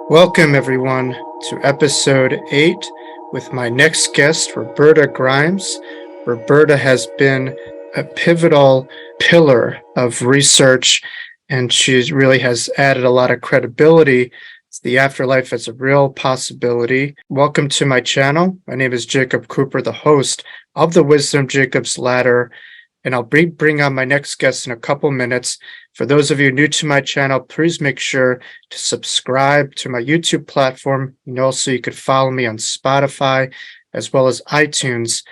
Welcome, everyone, to episode 8 with my next guest, Roberta Grimes. Roberta has been a pivotal pillar of research, and she really has added a lot of credibility to the afterlife as a real possibility. Welcome to my channel. My name is Jacob Cooper, the host of the Wisdom Jacob's Ladder, and I'll bring on my next guest in a couple minutes. For those of you new to my channel, please make sure to subscribe to my YouTube platform. And also you could follow me on Spotify as well as iTunes.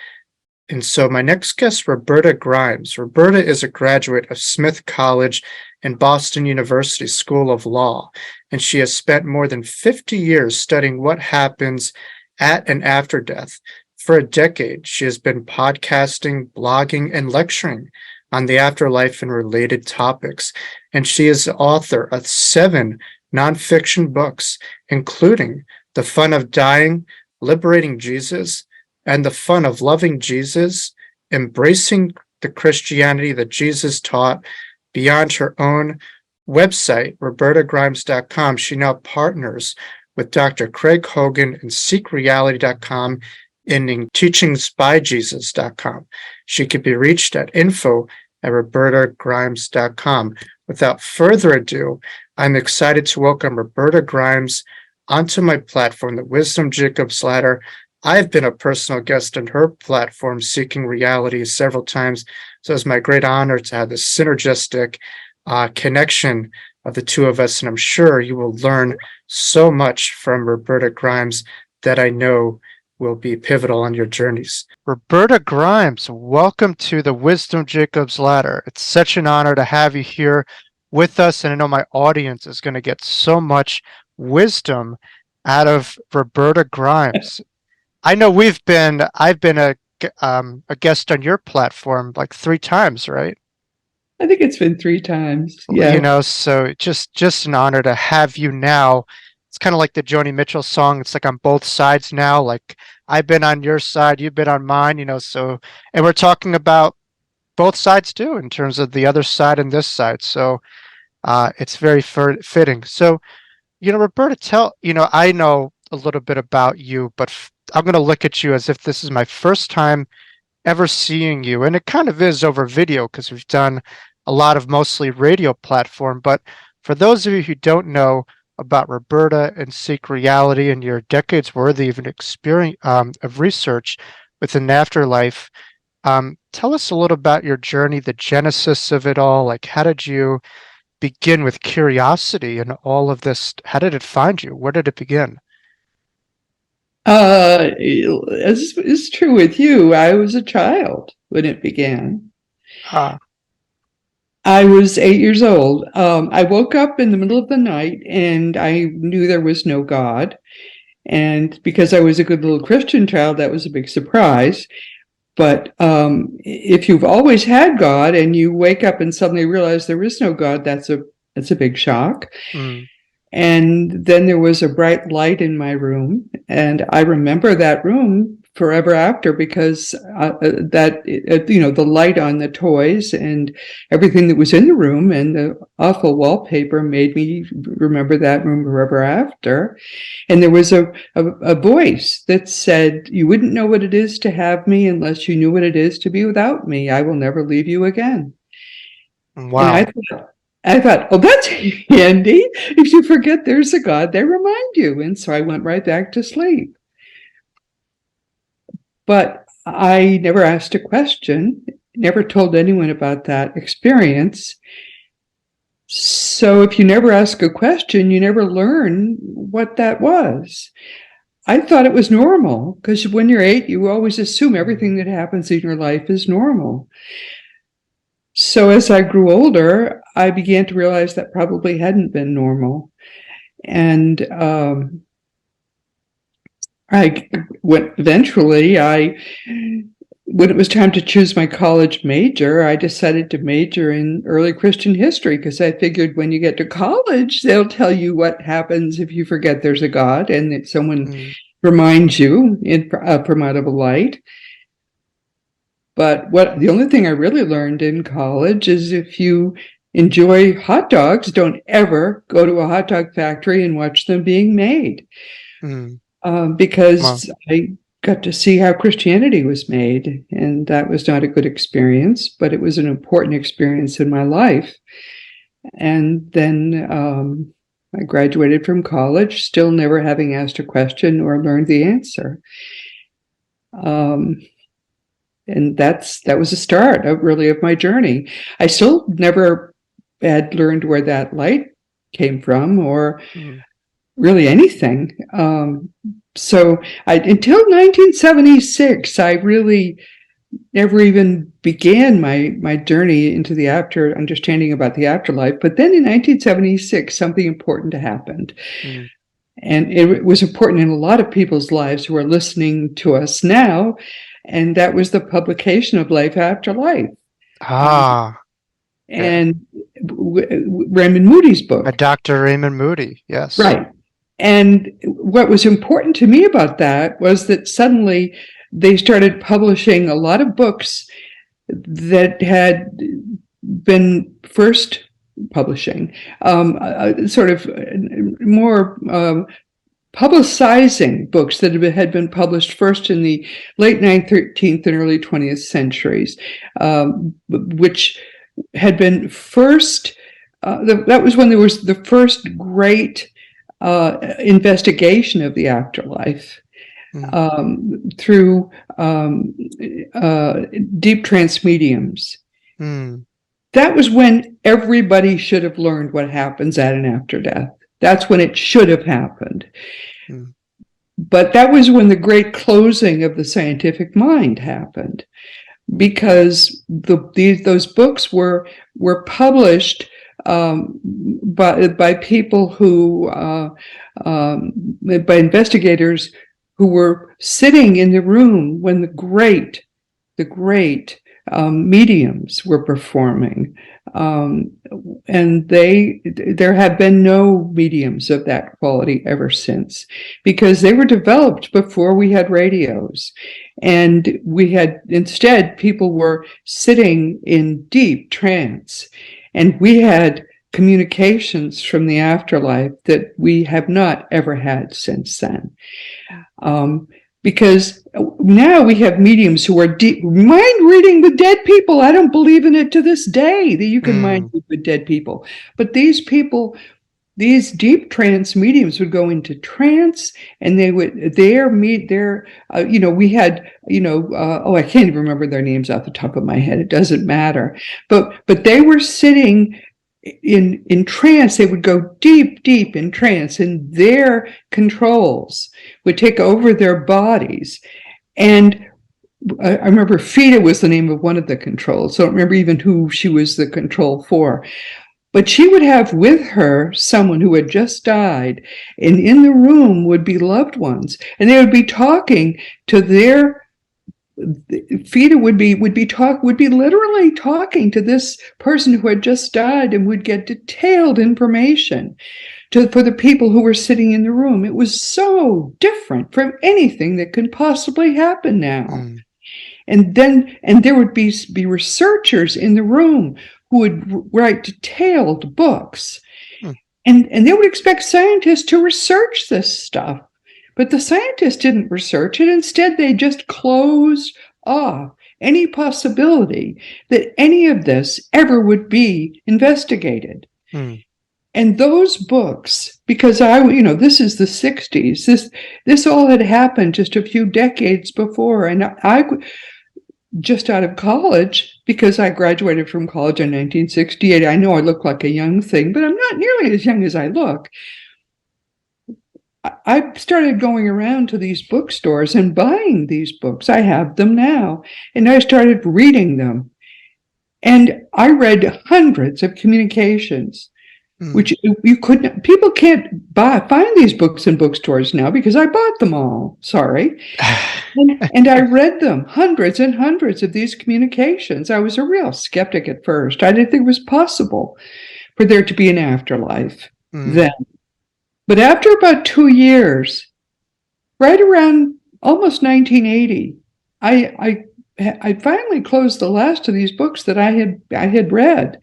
And so my next guest, Roberta Grimes. Roberta is a graduate of Smith College and Boston University School of Law, and she has spent more than 50 years studying what happens at and after death. For a decade, she has been podcasting, blogging, and lecturing on the afterlife and related topics, and she is the author of 7 nonfiction books, including The Fun of Dying, Liberating Jesus, and The Fun of Loving Jesus, Embracing the Christianity that Jesus Taught. Beyond her own website, robertagrimes.com, she now partners with Dr. Craig Hogan and seekreality.com and in teachingsbyjesus.com. She can be reached at info@robertagrimes.com. Without further ado, I'm excited to welcome Roberta Grimes onto my platform, the Wisdom Jacob's Ladder. I've been a personal guest on her platform, Seeking Reality, several times, so it's my great honor to have this synergistic connection of the two of us, and I'm sure you will learn so much from Roberta Grimes that I know will be pivotal on your journeys. Roberta Grimes, welcome to the Wisdom Jacob's Ladder. It's such an honor to have you here with us, and I know my audience is going to get so much wisdom out of Roberta Grimes. I know I've been a guest on your platform like 3 times, right? I think it's been 3 times. Yeah. So just an honor to have you now. It's kind of like the Joni Mitchell song. It's like on both sides now. Like I've been on your side, you've been on mine, so, and we're talking about both sides too, in terms of the other side and this side. So it's very fitting. So, Roberta, I know a little bit about you, but I'm going to look at you as if this is my first time ever seeing you. And it kind of is over video because we've done a lot of mostly radio platform. But for those of you who don't know about Roberta and Seek Reality and your decades worthy of an experience of research within afterlife, tell us a little about your journey, the genesis of it all. Like, how did you begin with curiosity and all of this? How did it find you? Where did it begin? It's true with you. I was a child when it began. I was 8 years old. I woke up in the middle of the night and I knew there was no God. And because I was a good little Christian child, that was a big surprise. But if you've always had God and you wake up and suddenly realize there is no God, that's a big shock. Mm. And then there was a bright light in my room, and I remember that room forever after because the light on the toys and everything that was in the room and the awful wallpaper made me remember that room forever after. And there was a voice that said, "You wouldn't know what it is to have me unless you knew what it is to be without me. I will never leave you again." Wow. And I thought, oh, that's handy. If you forget there's a God, they remind you. And so I went right back to sleep. But I never asked a question, never told anyone about that experience. So if you never ask a question, you never learn what that was. I thought it was normal because when you're 8, you always assume everything that happens in your life is normal. So as I grew older, I began to realize that probably hadn't been normal. And eventually, when it was time to choose my college major, I decided to major in early Christian history because I figured when you get to college, they'll tell you what happens if you forget there's a God and that someone reminds you from out of a light. But the only thing I really learned in college is if you enjoy hot dogs, don't ever go to a hot dog factory and watch them being made. Because I got to see how Christianity was made, and that was not a good experience, but it was an important experience in my life. And then I graduated from college, still never having asked a question or learned the answer. And that was the start of my journey. I still never had learned where that light came from or really anything. So until 1976, I really never even began my journey into the understanding about the afterlife. But then in 1976, something important happened. And it was important in a lot of people's lives who are listening to us now. And that was the publication of Life After Life. And Raymond Moody's book. Dr. Raymond Moody, yes. Right. And what was important to me about that was that suddenly they started publishing a lot of books that had been first publishing, sort of more publicizing books that had been published first in the late 19th and early 20th centuries, which had been first, that was when there was the first great investigation of the afterlife through deep trance mediums. That was when everybody should have learned what happens at and after death. That's when it should have happened. But that was when the great closing of the scientific mind happened, because those books were published by people who, by investigators who were sitting in the room when the great mediums were performing, and there have been no mediums of that quality ever since, because they were developed before we had radios, and we had instead people were sitting in deep trance, and we had communications from the afterlife that we have not ever had since then. Because now we have mediums who are mind reading with dead people. I don't believe in it to this day that you can mind read with dead people. But these people, these deep trance mediums would go into trance, and they would we had, I can't even remember their names off the top of my head. It doesn't matter. But they were sitting in trance. They would go deep in trance, and their controls would take over their bodies. And I remember Fida was the name of one of the controls, so I don't remember even who she was the control for. But she would have with her someone who had just died, and in the room would be loved ones, and they would be talking to their Fida would be literally talking to this person who had just died, and would get detailed information for the people who were sitting in the room. It was so different from anything that could possibly happen now. And there would be researchers in the room who would write detailed books, and they would expect scientists to research this stuff. But the scientists didn't research it. Instead, they just closed off any possibility that any of this ever would be investigated. And those books, because this is the 60s, this all had happened just a few decades before. And I just out of college, because I graduated from college in 1968. I know I look like a young thing, but I'm not nearly as young as I look. I started going around to these bookstores and buying these books. I have them now. And I started reading them. And I read hundreds of communications, which people can't find these books in bookstores now, because I bought them all. Sorry. And I read them, hundreds and hundreds of these communications. I was a real skeptic at first. I didn't think it was possible for there to be an afterlife then. But after about 2 years, right around almost 1980, I finally closed the last of these books that I had read.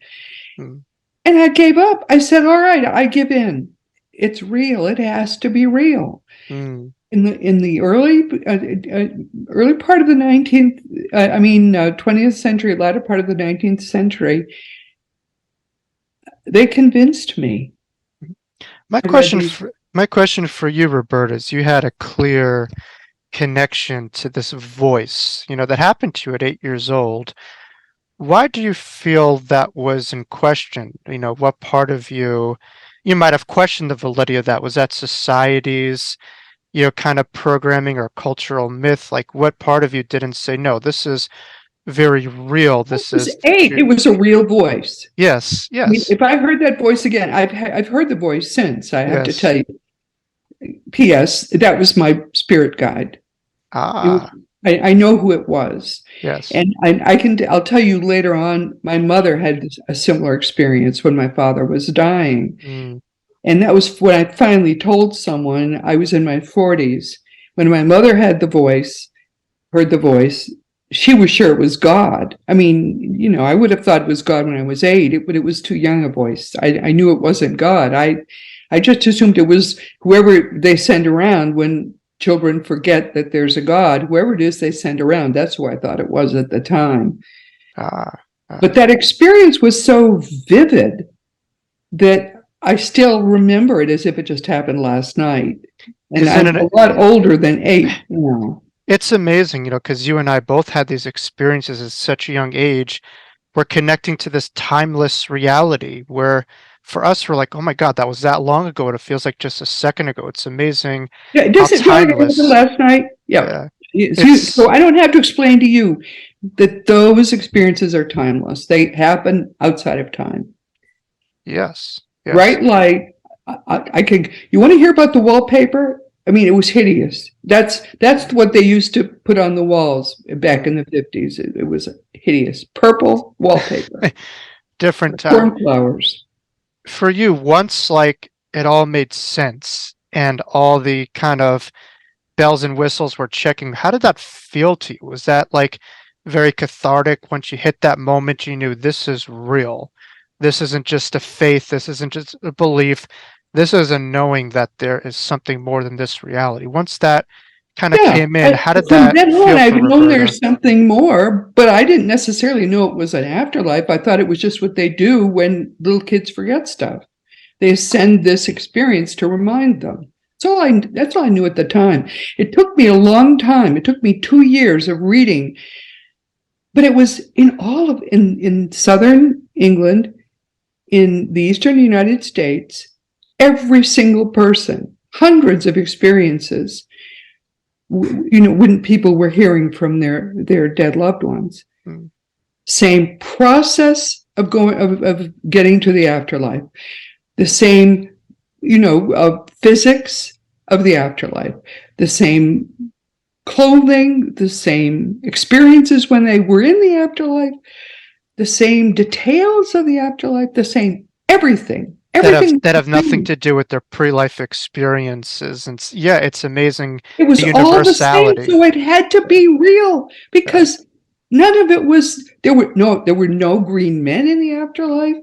And I gave up. I said, all right, I give in. It's real. It has to be real. Mm. In the early part of the 20th century, latter part of the 19th century, they convinced me. My question for you, Roberta, is you had a clear connection to this voice, that happened to you at 8 years old. Why do you feel that was in question? What part of you might have questioned the validity of that? Was that society's, kind of programming or cultural myth? Like, what part of you didn't say, no, this is very real? This is It was a real voice. Yes, I mean, yes, if I heard that voice again, I've heard the voice since. I have to yes. tell you. P.S. That was my spirit guide. Ah, I know who it was, yes. and I'll tell you later on. My mother had a similar experience when my father was dying, Mm, and that was when I finally told someone. I was in my 40s when my mother heard the voice. She was sure it was God. I mean, I would have thought it was God when I was 8, but it was too young a voice. I knew it wasn't God. I just assumed it was whoever they send around when children forget that there's a God. Whoever it is they send around, that's who I thought it was at the time. ah, But that experience was so vivid that I still remember it as if it just happened last night. And Isn't I'm a it? lot older than 8 now. It's amazing, because you and I both had these experiences at such a young age. We're connecting to this timeless reality where for us, we're like, oh my God, that was that long ago. And it feels like just a second ago. It's amazing Yeah, how does it feel like it happened timeless. last night? Yeah. Yeah. So It's, I don't have to explain to you that those experiences are timeless. They happen outside of time. yes, yes. Bright light. I can. You want to hear about the wallpaper? I mean, it was hideous. That's what they used to put on the walls back in the 50s. It was hideous. Purple wallpaper. Different time. Cornflowers. For you, once like it all made sense and all the kind of bells and whistles were checking, how did that feel to you? Was that like very cathartic once you hit that moment you knew this is real? This isn't just a faith, this isn't just a belief. This is a knowing that there is something more than this reality. Once that kind of Yeah. came in, how did From that then on, feel I've for known Roberta? there's something more, but I didn't necessarily know it was an afterlife. I thought it was just what they do when little kids forget stuff. They send this experience to remind them. That's all I knew at the time. It took me a long time. It took me 2 years of reading, but it was in southern England, in the eastern United States, every single person, hundreds of experiences, when people were hearing from their dead loved ones. Mm. Same process of getting to the afterlife. The same, physics of the afterlife, the same clothing, the same experiences when they were in the afterlife, the same details of the afterlife, the same everything. That have nothing to do with their pre-life experiences. And yeah, it's amazing It was the all the same, universality. so it had to be real Yeah. because none of it was. There were no green men in the afterlife.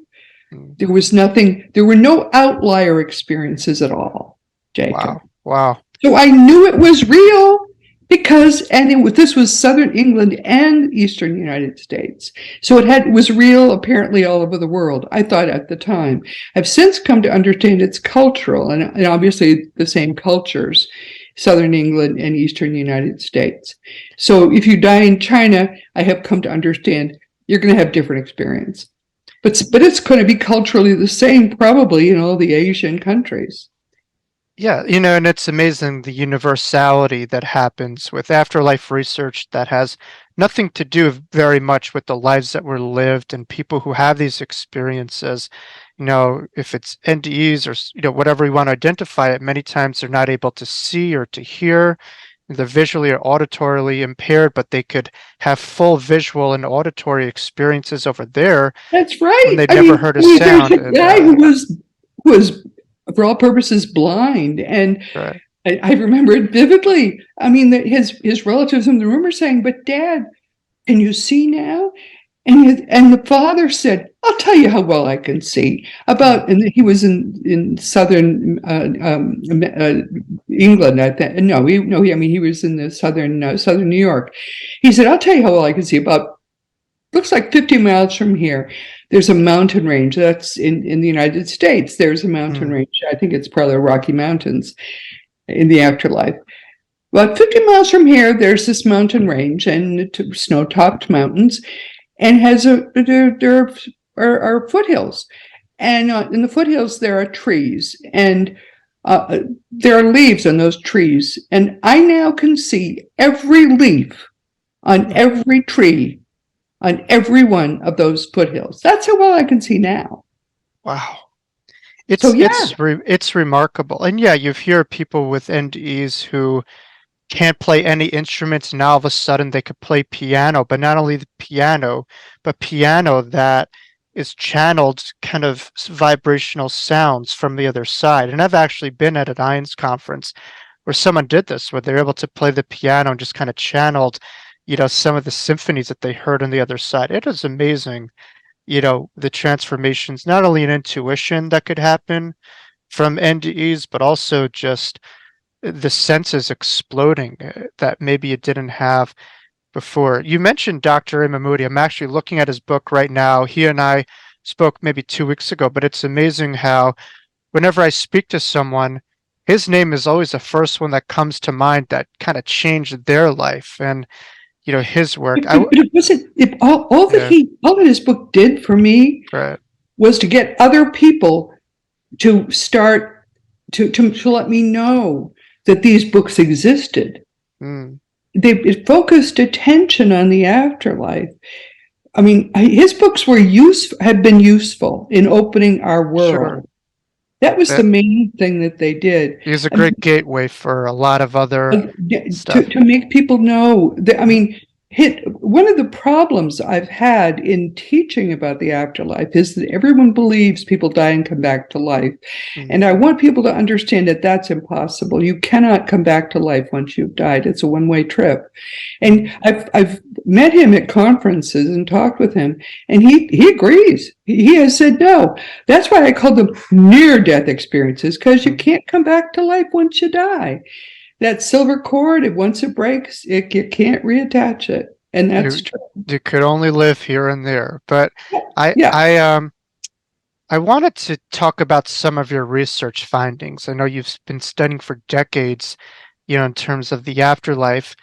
Mm. There was nothing. There were no outlier experiences at all, Jacob. Wow. Wow. So I knew it was real because, this was Southern England and Eastern United States. So it was real apparently all over the world. I thought at the time. I've since come to understand it's cultural and obviously the same cultures, Southern England and Eastern United States. So if you die in China, I have come to understand you're going to have different experience. But it's going to be culturally the same probably in all the Asian countries. Yeah, and it's amazing the universality that happens with afterlife research that has nothing to do very much with the lives that were lived and people who have these experiences. If it's NDEs or whatever you want to identify it, many times they're not able to see or to hear. They're visually or auditorily impaired, but they could have full visual and auditory experiences over there That's when right. they'd never heard a There's sound. a guy who was for all purposes blind, and Right. I remember it vividly. I mean, his relatives in the room are saying, "But Dad, can you see now?" And the father said, "I'll tell you how well I can see." And he was in southern England. I think he was in the southern New York. He said, "I'll tell you how well I can see. About looks like 50 miles from here, there's a mountain range. That's in the United States. There's a mountain range. I think it's part of the Rocky Mountains in the afterlife. About 50 miles from here, there's this mountain range and snow-topped mountains." And there are foothills, and in the foothills there are trees, and there are leaves on those trees, and I now can see every leaf on every tree on every one of those foothills. That's how well I can see now. Wow. It's remarkable. And yeah, you hear people with NDEs who can't play any instruments. Now all of a sudden they could play piano, but not only the piano, but piano that is channeled kind of vibrational sounds from the other side. And I've actually been at an IONS conference where someone did this, where they're able to play the piano and just kind of channeled, some of the symphonies that they heard on the other side. It is amazing, the transformations, not only in intuition that could happen from NDEs, but also just the senses exploding that maybe it didn't have before. You mentioned Dr. Imamudi. I'm actually looking at his book right now. He and I spoke maybe 2 weeks ago, but it's amazing how whenever I speak to someone, his name is always the first one that comes to mind that kind of changed their life and, his work. But it wasn't all that his book did for me was to get other people to start to let me know that these books existed. It focused attention on the afterlife. I mean, his books had been useful in opening our world. Sure. That was the main thing that they did. He was a great gateway for a lot of other stuff. To make people know that, one of the problems I've had in teaching about the afterlife is that everyone believes people die and come back to life. And I want people to understand that that's impossible. You cannot come back to life once you've died. It's a one-way trip. And I've met him at conferences and talked with him, and he agrees. He has said no. That's why I call them near-death experiences, because you can't come back to life once you die. That silver cord, once it breaks, you can't reattach it, and that's true. You could only live here and there. But I wanted to talk about some of your research findings. I know you've been studying for decades, in terms of the afterlife.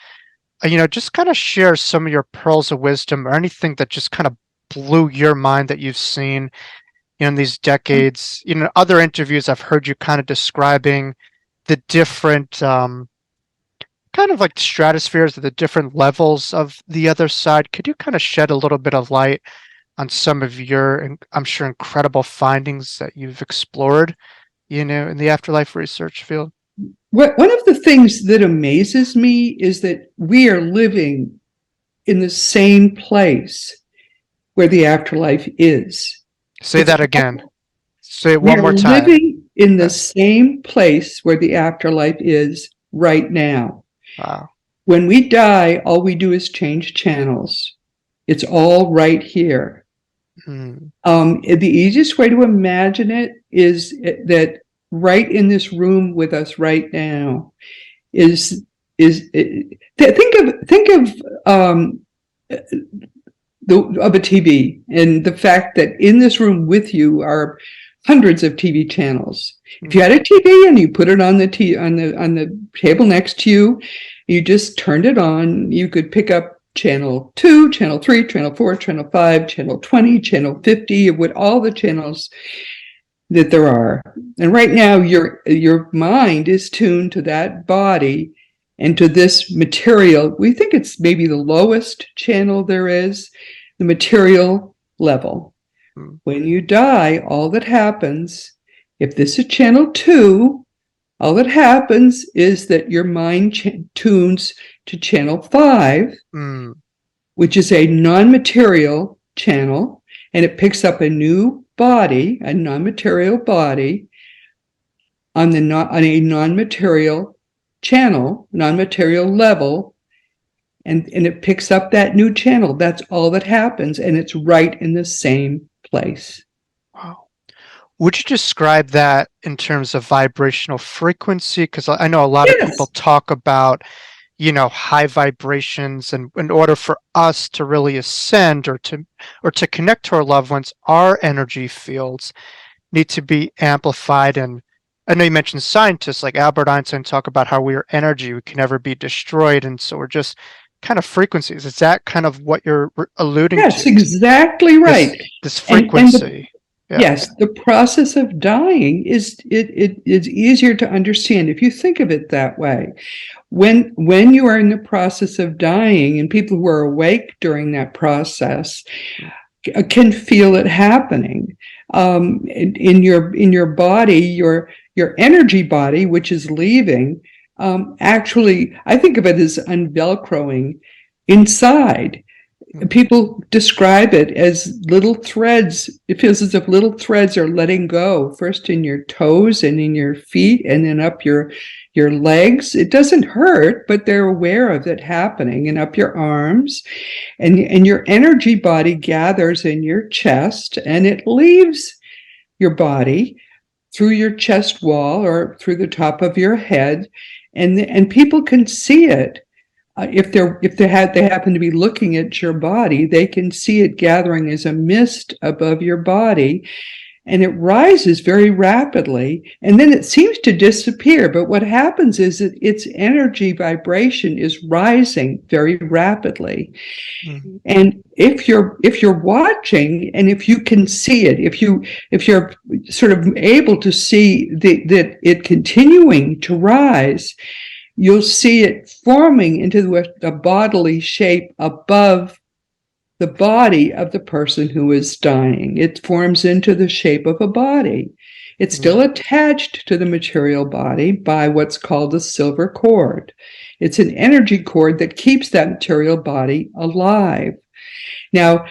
Just kind of share some of your pearls of wisdom or anything that just kind of blew your mind that you've seen in these decades. Other interviews I've heard you kind of describing the different kind of like stratospheres, the different levels of the other side. Could you kind of shed a little bit of light on some of your, I'm sure, incredible findings that you've explored, in the afterlife research field? One of the things that amazes me is that we are living in the same place where the afterlife is. Say that again. Say it one more time. We're living in the same place where the afterlife is right now. Wow. When we die, all we do is change channels. It's all right here. The easiest way to imagine it is that right in this room with us right now think of a TV, and the fact that in this room with you are hundreds of TV channels. If you had a TV and you put it on the table next to you, you just turned it on, you could pick up channel 2, channel 3, channel 4, channel 5, channel 20, channel 50, with all the channels that there are. And right now your mind is tuned to that body and to this material. We think it's maybe the lowest channel there is, the material level. When you die, all that happens, if this is channel 2, all that happens is that your mind tunes to channel 5, which is a non-material channel, and it picks up a new body, a non-material body, on a non-material channel, non-material level, and it picks up that new channel. That's all that happens, and it's right in the same place. Wow. Would you describe that in terms of vibrational frequency? Because I know a lot of people talk about, high vibrations, and in order for us to really ascend or to connect to our loved ones, our energy fields need to be amplified. And I know you mentioned scientists like Albert Einstein talk about how we are energy, we can never be destroyed, and so we're just kind of frequencies. Is that kind of what you're alluding to? Yes, exactly right. This frequency. Yes, the process of dying is easier to understand if you think of it that way. When you are in the process of dying, and people who are awake during that process can feel it happening in your body, your energy body, which is leaving. Actually, I think of it as unvelcroing inside. People describe it as little threads. It feels as if little threads are letting go, first in your toes and in your feet, and then up your legs. It doesn't hurt, but they're aware of it happening, and up your arms. And your energy body gathers in your chest, and it leaves your body through your chest wall or through the top of your head, and people can see it. If they happen to be looking at your body, they can see it gathering as a mist above your body, and it rises very rapidly, and then it seems to disappear. But what happens is that its energy vibration is rising very rapidly. Mm-hmm. And if you're watching, and if you can see it, if you're sort of able to see that it continuing to rise, you'll see it forming into a bodily shape above the body of the person who is dying. It forms into the shape of a body. It's still attached to the material body by what's called a silver cord. It's an energy cord that keeps that material body alive. Now,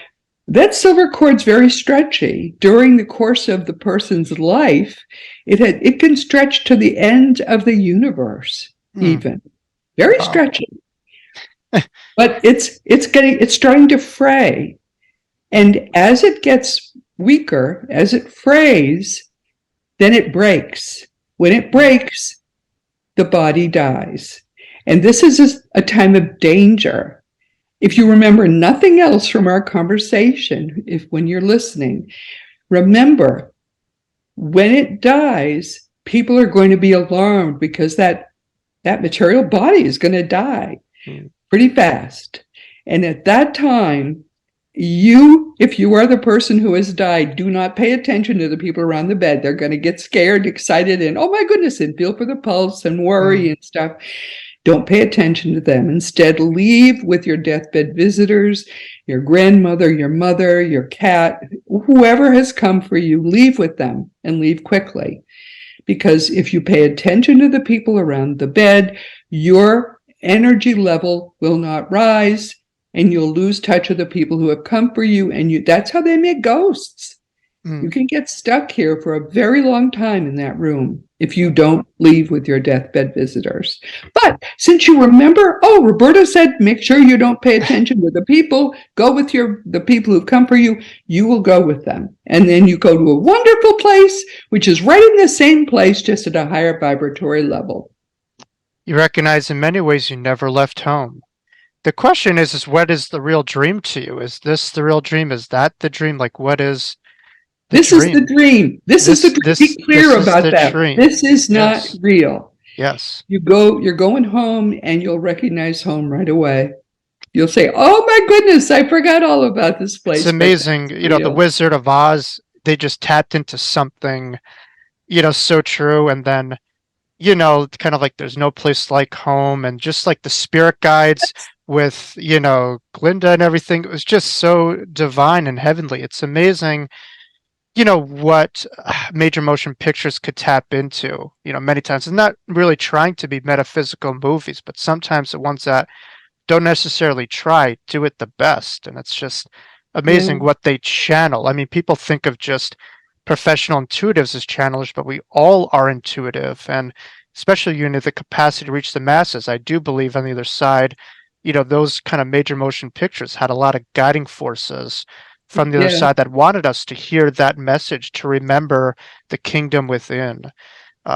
that silver cord's very stretchy. During the course of the person's life, it can stretch to the end of the universe. Even very stretchy, but it's starting to fray, and as it gets weaker, as it frays, then it breaks. When it breaks, the body dies, and this is a time of danger. If you remember nothing else from our conversation, when you're listening, remember, when it dies, people are going to be alarmed because that material body is going to die pretty fast. And at that time, if you are the person who has died, do not pay attention to the people around the bed. They're going to get scared, excited, and oh my goodness, and feel for the pulse and worry and stuff. Don't pay attention to them. Instead, leave with your deathbed visitors, your grandmother, your mother, your cat, whoever has come for you. Leave with them and leave quickly. Because if you pay attention to the people around the bed, your energy level will not rise, and you'll lose touch with the people who have come for you. And that's how they make ghosts. You can get stuck here for a very long time in that room if you don't leave with your deathbed visitors. But since you remember, Roberta said, make sure you don't pay attention to the people. Go with the people who've come for you. You will go with them. And then you go to a wonderful place, which is right in the same place, just at a higher vibratory level. You recognize in many ways you never left home. The question is what is the real dream to you? Is this the real dream? Is that the dream? Like, what is This is the dream. This is the dream. Be clear about that. Dream. This is not real. Yes. You're going home, and you'll recognize home right away. You'll say, oh my goodness, I forgot all about this place. It's amazing. The Wizard of Oz, they just tapped into something, so true. And then, kind of like there's no place like home, and just like the spirit guides with, Glinda and everything. It was just so divine and heavenly. It's amazing. What major motion pictures could tap into, many times. It's not really trying to be metaphysical movies, but sometimes the ones that don't necessarily try do it the best. And it's just amazing what they channel. I mean, people think of just professional intuitives as channelers, but we all are intuitive. And especially the capacity to reach the masses. I do believe on the other side, those kind of major motion pictures had a lot of guiding forces from the other Yeah. side that wanted us to hear that message, to remember the kingdom within.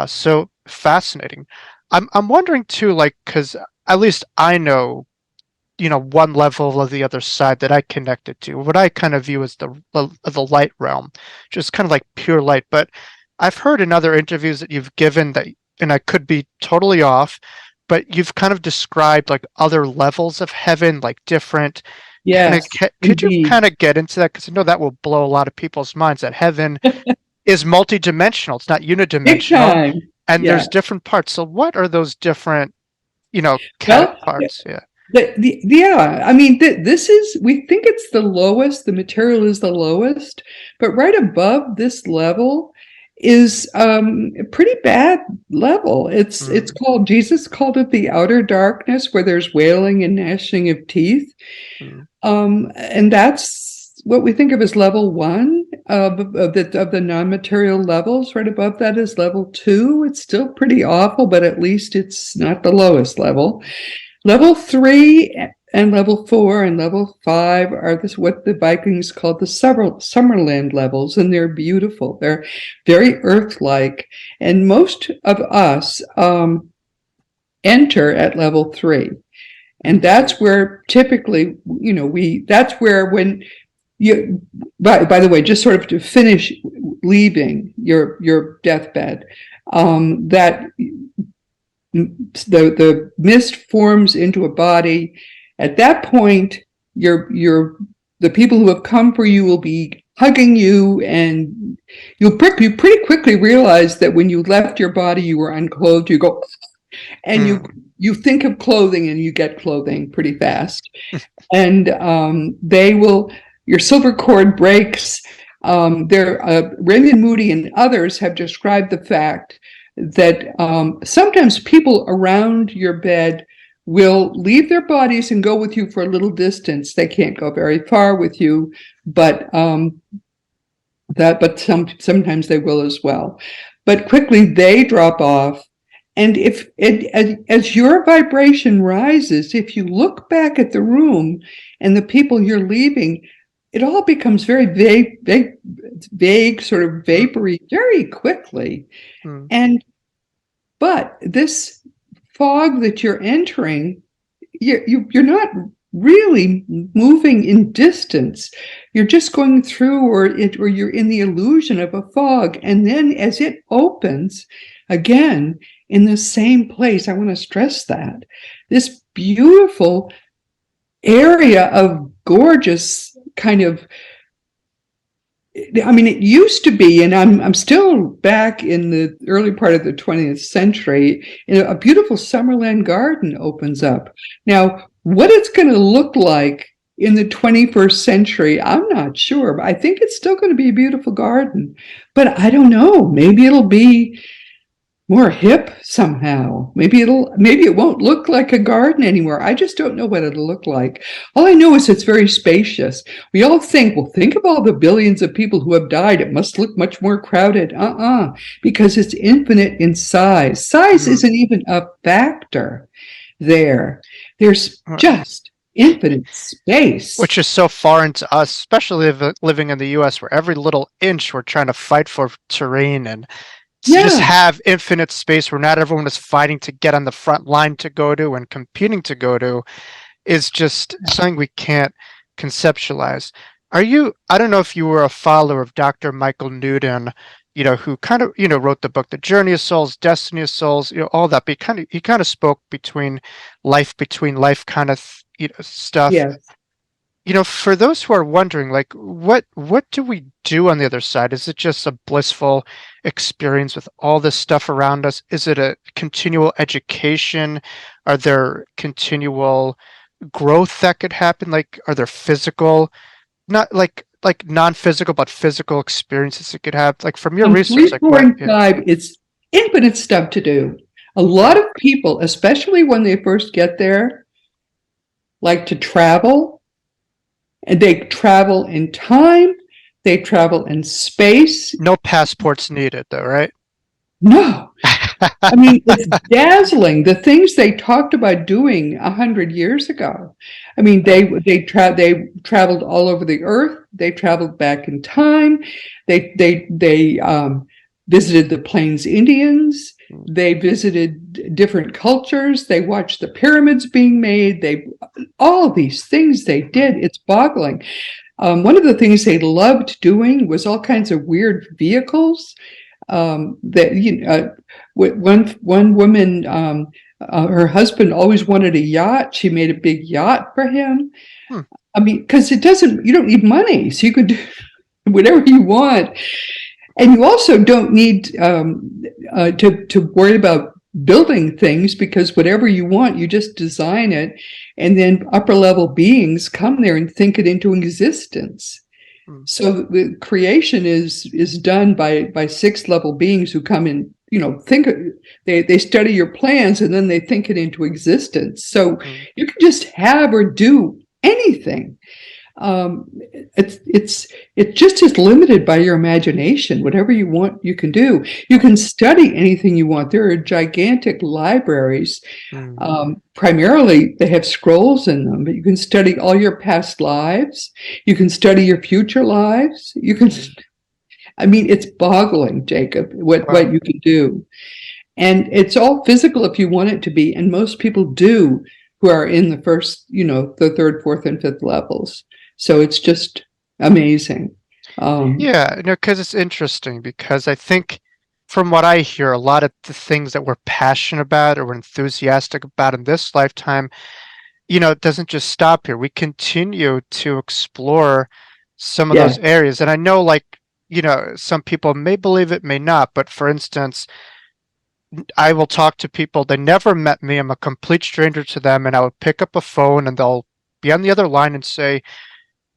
So fascinating. I'm wondering too, like, because at least I know, one level of the other side that I connected to, what I kind of view as the light realm, just kind of like pure light. But I've heard in other interviews that you've given that, and I could be totally off, but you've kind of described like other levels of heaven, like different kind of. Yes, Could you indeed. kind of get into that? Because I know that will blow a lot of people's minds. That heaven is multidimensional; it's not Big unidimensional, time. and Yeah. there's different parts. So, what are those different, Well, parts? Yeah. yeah, I mean, this is, we think it's the lowest, the material is the lowest, but right above this level is a pretty bad level. It's Mm, called, Jesus called it the outer darkness, where there's wailing and gnashing of teeth. mm, And that's what we think of as level one of the non-material levels. Right above that is level two. It's still pretty awful, but at least it's not the lowest level. Level 3 and level 4 and level 5 are what the Vikings called the Summerland levels, and they're beautiful. They're very Earth-like, and most of us enter at level 3, and mm, that's where typically, that's where when you. By the way, just sort of to finish leaving your deathbed, that the mist forms into a body. At that point, the people who have come for you will be hugging you, and you pretty quickly realize that when you left your body, you were unclothed. You go, and mm, you think of clothing, and you get clothing pretty fast. And your silver cord breaks. Raymond Moody and others have described the fact that sometimes people around your bed will leave their bodies and go with you for a little distance. They can't go very far with you, but sometimes they will as well. But quickly they drop off. And as your vibration rises, if you look back at the room and the people you're leaving, it all becomes very vague, sort of vapory, very quickly. mm, But this fog that you're entering, you're not really moving in distance. You're just going through, or you're in the illusion of a fog. And then as it opens again in the same place, I want to stress that, this beautiful area of gorgeous kind of, I mean, it used to be, and I'm still back in the early part of the 20th century, a beautiful Summerland garden opens up. Now, what it's going to look like in the 21st century, I'm not sure, but I think it's still going to be a beautiful garden. But I don't know, maybe it'll be more hip somehow. Maybe it won't look like a garden anymore. I just don't know what it'll look like. All I know is it's very spacious. We all think, well, think of all the billions of people who have died. It must look much more crowded. Because it's infinite in size. Size mm. isn't even a factor there. There's just infinite space. Which is so foreign to us, especially living in the US, where every little inch we're trying to fight for terrain, and to just have infinite space where not everyone is fighting to get on the front line to go to and competing to go to is just something we can't conceptualize. I don't know if you were a follower of Dr. Michael Newton, who kind of, wrote the book, The Journey of Souls, Destiny of Souls, all that, but he kind of spoke between life kind of, stuff. Yes. For those who are wondering, like, what do we do on the other side? Is it just a blissful experience with all this stuff around us? Is it a continual education? Are there continual growth that could happen? Like, are there physical, not like non-physical, but physical experiences that could have? Like, from your On research, 3, like 4, what? and Yeah. 5, it's infinite stuff to do. A lot of people, especially when they first get there, like to travel. And they travel in time, they travel in space. No passports needed, though, right? No, I mean, it's dazzling. The things they talked about doing 100 years ago. I mean, they traveled all over the earth. They traveled back in time. They visited the Plains Indians. They visited different cultures. They watched the pyramids being made. All these things they did. It's boggling. One of the things they loved doing was all kinds of weird vehicles. One woman, her husband always wanted a yacht. She made a big yacht for him. I mean, because you don't need money, so you could do whatever you want, and you also don't need to worry about building things, because whatever you want, you just design it, and then upper level beings come there and think it into existence. So the creation is done by sixth level beings who come in, they study your plans and then they think it into existence. So you can just have or do anything. It's just as limited by your imagination. Whatever you want, you can do. You can study anything you want. There are gigantic libraries. Primarily, they have scrolls in them, but you can study all your past lives. You can study your future lives. You can. I mean, it's boggling, Jacob, what you can do. And it's all physical if you want it to be. And most people do, who are in the first, the third, fourth, and fifth levels. So it's just amazing. Because it's interesting, because I think from what I hear, a lot of the things that we're passionate about or we're enthusiastic about in this lifetime, it doesn't just stop here. We continue to explore some of those areas. And I know, some people may believe it, may not. But for instance, I will talk to people, they never met me. I'm a complete stranger to them. And I would pick up a phone and they'll be on the other line and say,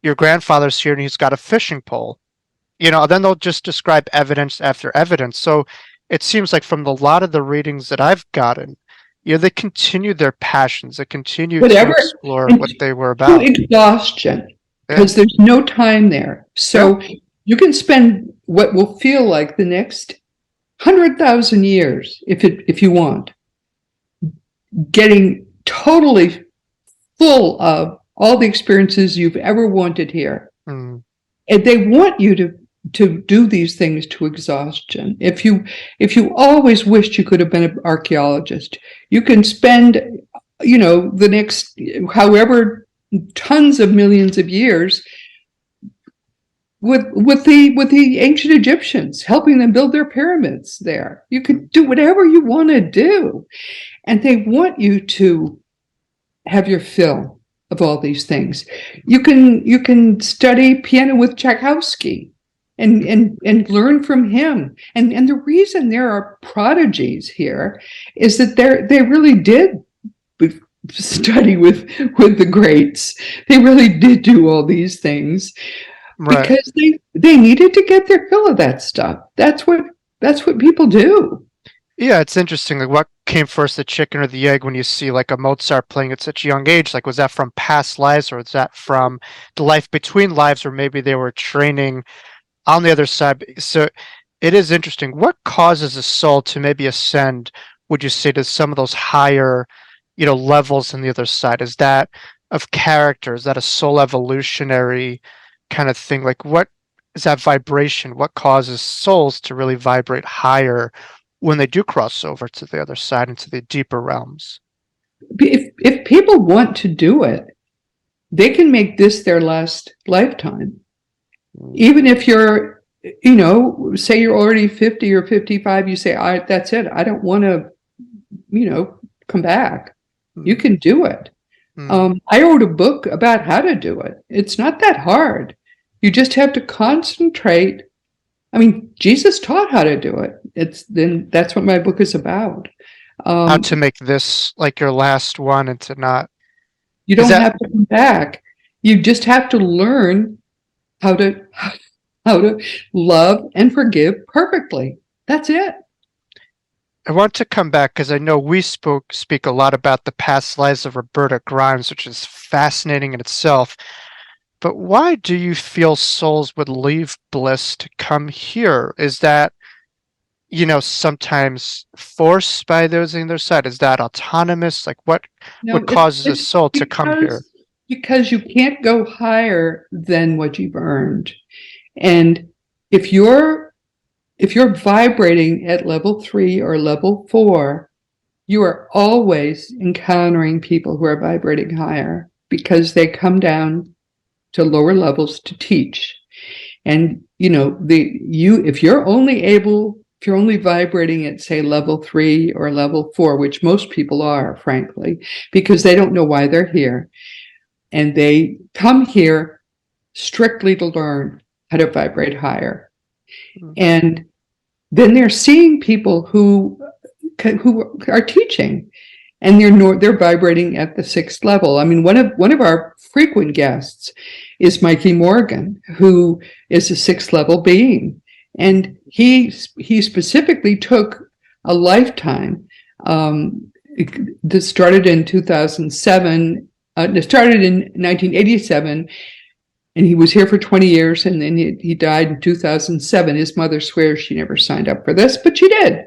your grandfather's here and he's got a fishing pole. Then they'll just describe evidence after evidence. So it seems like from a lot of the readings that I've gotten, they continue their passions. They continue to explore what they were about. Exhaustion, because there's no time there. So you can spend what will feel like the next 100,000 years, if you want, getting totally full of all the experiences you've ever wanted here. And they want you to do these things to exhaustion. If you always wished you could have been an archaeologist, you can spend, the next however tons of millions of years with the ancient Egyptians, helping them build their pyramids there. You can do whatever you want to do. And they want you to have your fill of all these things. You can study piano with Tchaikovsky and learn from him. And the reason there are prodigies here is that they really did study with the greats. They really did do all these things because they needed to get their fill of that stuff. That's what people do. Yeah, it's interesting. Like, what came first, the chicken or the egg, when you see like a Mozart playing at such a young age? Like, was that from past lives, or was that from the life between lives, or maybe they were training on the other side? So it is interesting. What causes a soul to maybe ascend, would you say, to some of those higher, levels on the other side? Is that of character? Is that a soul evolutionary kind of thing? Like, what is that vibration? What causes souls to really vibrate higher when they do cross over to the other side, into the deeper realms? If people want to do it, they can make this their last lifetime. Even if you're, say you're already 50 or 55, you say, that's it. I don't want to, come back. You can do it. I wrote a book about how to do it. It's not that hard. You just have to concentrate. I mean, Jesus taught how to do it. That's what my book is about. How to make this like your last one, and to not. You don't have to come back. You just have to learn how to love and forgive perfectly. That's it. I want to come back because I know we speak a lot about the past lives of Roberta Grimes, which is fascinating in itself. But why do you feel souls would leave bliss to come here? Is that sometimes forced by those on their side? Is that autonomous? Like what No, causes a it's soul to come here? because you can't go higher than what you've earned. And if you're vibrating at level 3 or level 4, you are always encountering people who are vibrating higher because they come down to lower levels to teach. And if you're only vibrating at, say, level 3 or level 4, which most people are, frankly, because they don't know why they're here, and they come here strictly to learn how to vibrate higher. Mm-hmm. And then they're seeing people who are teaching, and they're vibrating at the 6th level. I mean, one of our frequent guests is Mikey Morgan, who is a 6th level being, and he specifically took a lifetime that started in 2007. It started in 1987, and he was here for 20 years, and then he died in 2007. His mother swears she never signed up for this, but she did.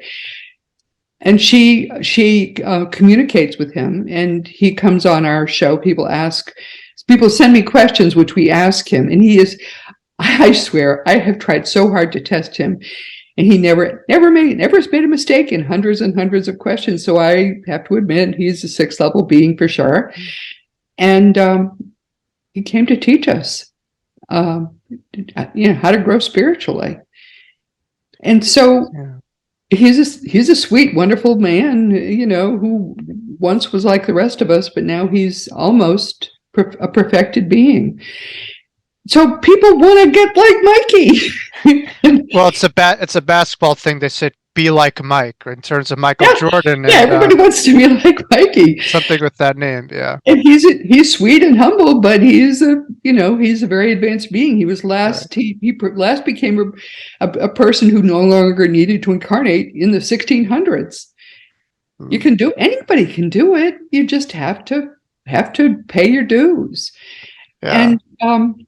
And she communicates with him, and he comes on our show. People send me questions, which we ask him, and I swear, I have tried so hard to test him, and he never made a mistake in hundreds and hundreds of questions. So I have to admit, he's a 6th level being for sure. And he came to teach us, how to grow spiritually. And so he's a sweet, wonderful man, who once was like the rest of us, but now he's almost a perfected being. So people want to get like Mikey. Well, it's a basketball thing. They said, be like Mike, in terms of Michael Jordan. Yeah, everybody wants to be like Mikey. Something with that name, yeah. And he's sweet and humble, but he's a very advanced being. He was last he last became a person who no longer needed to incarnate in the 1600s. Anybody can do it. You just have to pay your dues. Yeah. And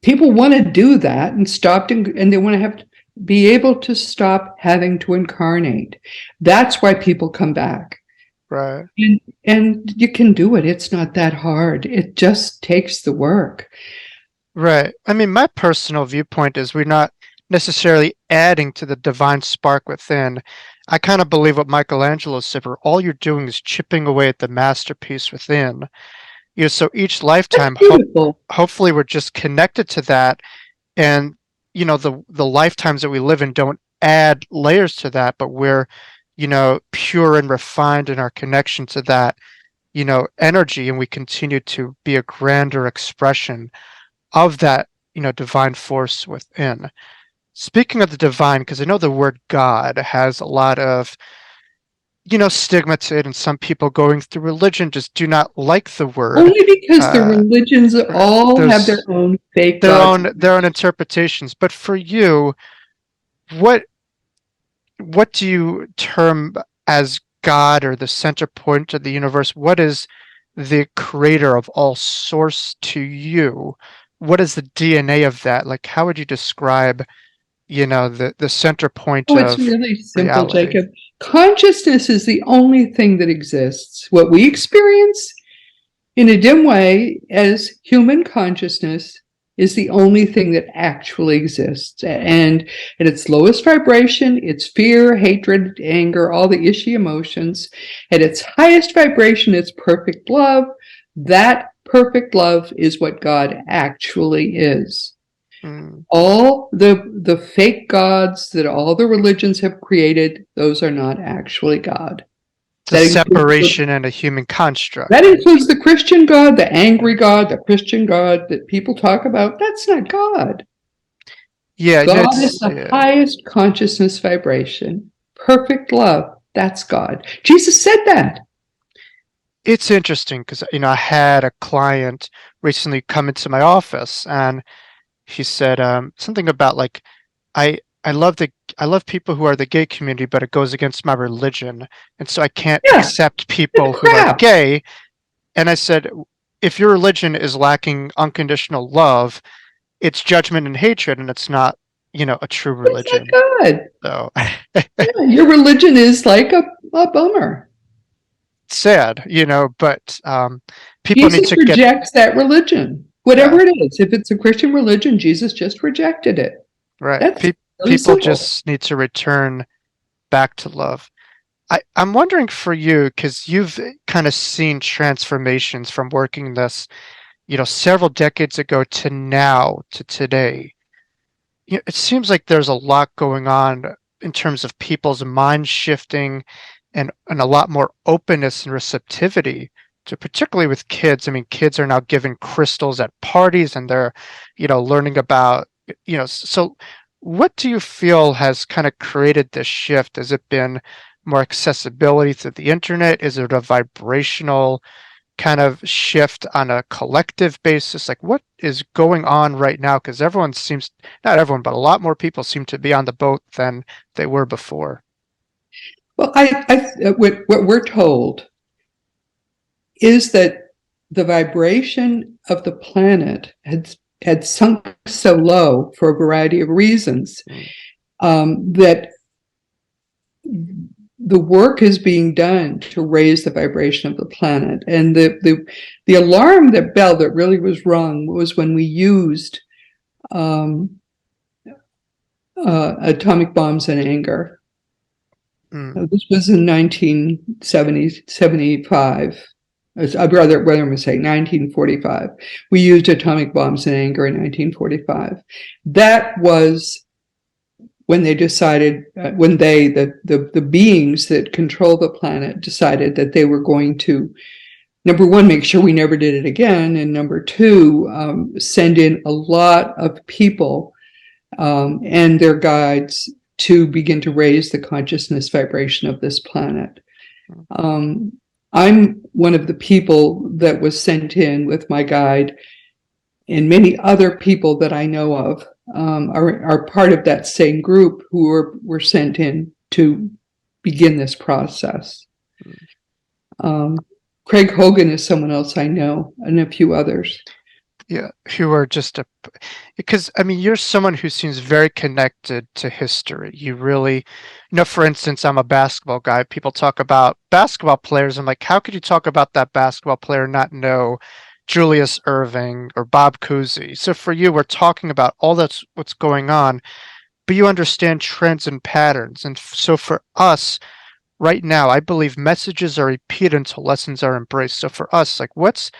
people want to do that and and they want to be able to stop having to incarnate. That's why people come back. Right. And you can do it. It's not that hard. It just takes the work. Right. I mean, my personal viewpoint is we're not necessarily adding to the divine spark within. I kind of believe what Michelangelo said, where all you're doing is chipping away at the masterpiece within. So each lifetime, hopefully we're just connected to that. And the lifetimes that we live in don't add layers to that, but we're, pure and refined in our connection to that, energy, and we continue to be a grander expression of that, divine force within. Speaking of the divine, because I know the word God has a lot of, stigma to it, and some people going through religion just do not like the word. Only because the religions all have their own fake their own interpretations. But for you, what do you term as God, or the center point of the universe? What is the creator of all source to you? What is the DNA of that? Like, how would you describe the center point of it's really simple, reality? Jacob. Consciousness is the only thing that exists. What we experience in a dim way as human consciousness is the only thing that actually exists. And at its lowest vibration, it's fear, hatred, anger, all the ishy emotions. At its highest vibration, it's perfect love. That perfect love is what God actually is. All the fake gods that all the religions have created, those are not actually God. The separation and a human construct. That includes the Christian God, the angry God, the Christian God that people talk about. That's not God. Yeah, God is the highest consciousness vibration. Perfect love. That's God. Jesus said that. It's interesting because, I had a client recently come into my office, and he said something about like, I love people who are the gay community, but it goes against my religion, and so I can't accept people who are gay. And I said, if your religion is lacking unconditional love, it's judgment and hatred, and it's not a true It's not religion. good. So Yeah, your religion is like a bummer. sad, but people need Jesus to get, rejects that religion, whatever yeah, it is. If it's a Christian religion, Jesus just rejected it. right. That's really People simple. just need to return back to love. I'm wondering for you, because you've kind of seen transformations from working this, several decades ago to now to today. It seems like there's a lot going on in terms of people's mind shifting and a lot more openness and receptivity to, particularly with kids. I mean, kids are now given crystals at parties and they're, learning about, so what do you feel has kind of created this shift? Has it been more accessibility through the internet? Is it a vibrational kind of shift on a collective basis? Like, what is going on right now? Because everyone seems, not everyone, but a lot more people seem to be on the boat than they were before. Well, what we're told is that the vibration of the planet had sunk so low for a variety of reasons that the work is being done to raise the vibration of the planet. And the alarm bell that really was rung was when we used atomic bombs in anger. This was in 1975. Rather, I'm going to say 1945. We used atomic bombs in anger in 1945. That was when they decided, the beings that control the planet decided that they were going to, number one, make sure we never did it again, and number two, send in a lot of people and their guides to begin to raise the consciousness vibration of this planet. I'm one of the people that was sent in with my guide, and many other people that I know of are part of that same group who were sent in to begin this process. Craig Hogan is someone else I know, and a few others. Yeah, who are just because I mean, you're someone who seems very connected to history. You really, for instance, I'm a basketball guy. People talk about basketball players. I'm like, how could you talk about that basketball player and not know Julius Erving or Bob Cousy? So for you, we're talking about all that's what's going on, but you understand trends and patterns. And so for us right now, I believe messages are repeated until lessons are embraced. So for us, like, what's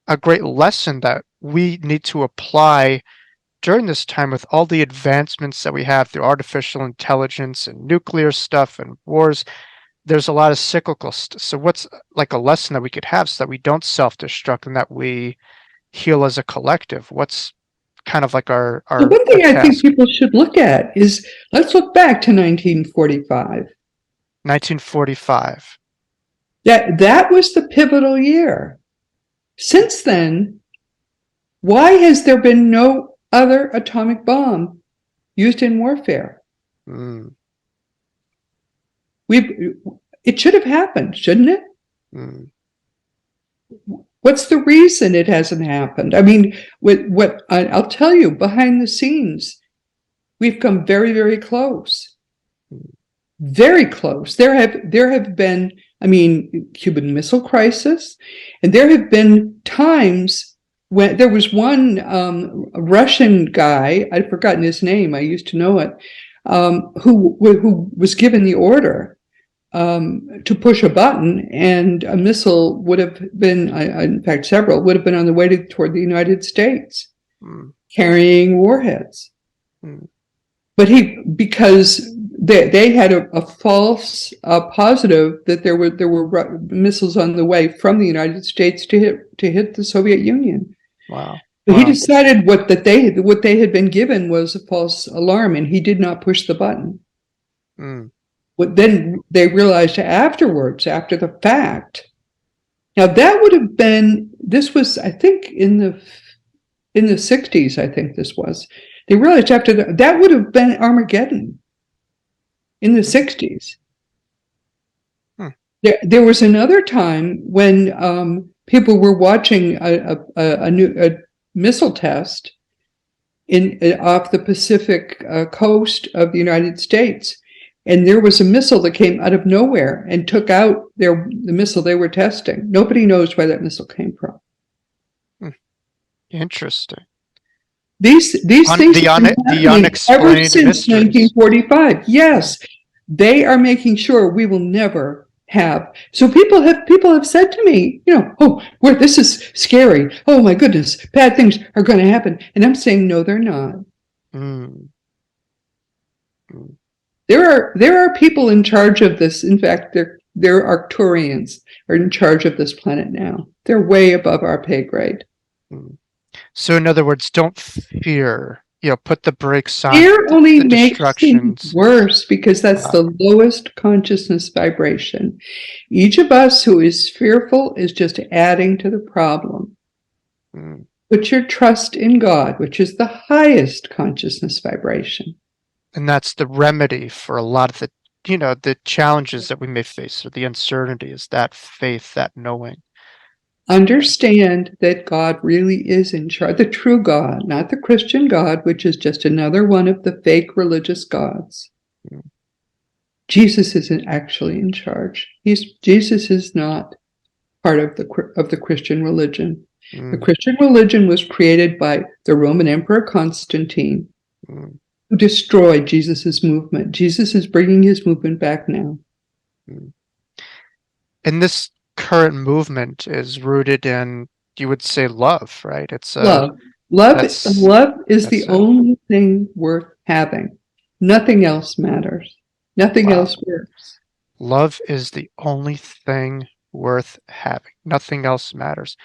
a great lesson that we need to apply during this time with all the advancements that we have through artificial intelligence and nuclear stuff and wars? There's a lot of cyclical stuff. So what's like a lesson that we could have so that we don't self-destruct and that we heal as a collective? What's kind of like our The one thing I think task? people should look at is, let's look back to 1945. 1945. That was the pivotal year. Since then, why has there been no other atomic bomb used in warfare? It should have happened, shouldn't it? What's the reason it hasn't happened? I mean, what I'll tell you, behind the scenes, we've come very, very close. Very close. There have been, I mean, Cuban Missile Crisis, and there have been times when there was one Russian guy, I'd forgotten his name, I used to know it, who was given the order to push a button, and a missile would have been, in fact, several, would have been on the way toward the United States, carrying warheads. But because they had a false positive that there were missiles on the way from the United States to hit the Soviet Union. Wow. But he decided what they had been given was a false alarm, and he did not push the button. But then they realized afterwards, after the fact. Now that would have been, this was, I think, in the 60s, I think this was. They realized after that would have been Armageddon in the 60s. There was another time when people were watching a missile test, off the Pacific coast of the United States. And there was a missile that came out of nowhere and took out the missile they were testing. Nobody knows where that missile came from. Interesting. These things the unexplained ever since mysteries. 1945. Yes, they are making sure we will never have. So people have said to me, this is scary. Oh my goodness, bad things are going to happen. And I'm saying, no, they're not. There are people in charge of this. In fact, they're Arcturians are in charge of this planet now. They're way above our pay grade. So in other words, don't fear. Put the brakes on. Fear only makes things worse because that's the lowest consciousness vibration. Each of us who is fearful is just adding to the problem. Put your trust in God, which is the highest consciousness vibration. And that's the remedy for a lot of the challenges that we may face, or the uncertainty, is that faith, that knowing. Understand that God really is in charge, the true God, not the Christian God, which is just another one of the fake religious gods. Jesus isn't actually in charge. Jesus is not part of the Christian religion. The Christian religion was created by the Roman Emperor Constantine, who destroyed Jesus's movement. Jesus is bringing his movement back now. And this current movement is rooted in, you would say, love, right? It's love. Love is the only thing worth having. Nothing else matters. Nothing else works. Love is the only thing worth having. Nothing else matters.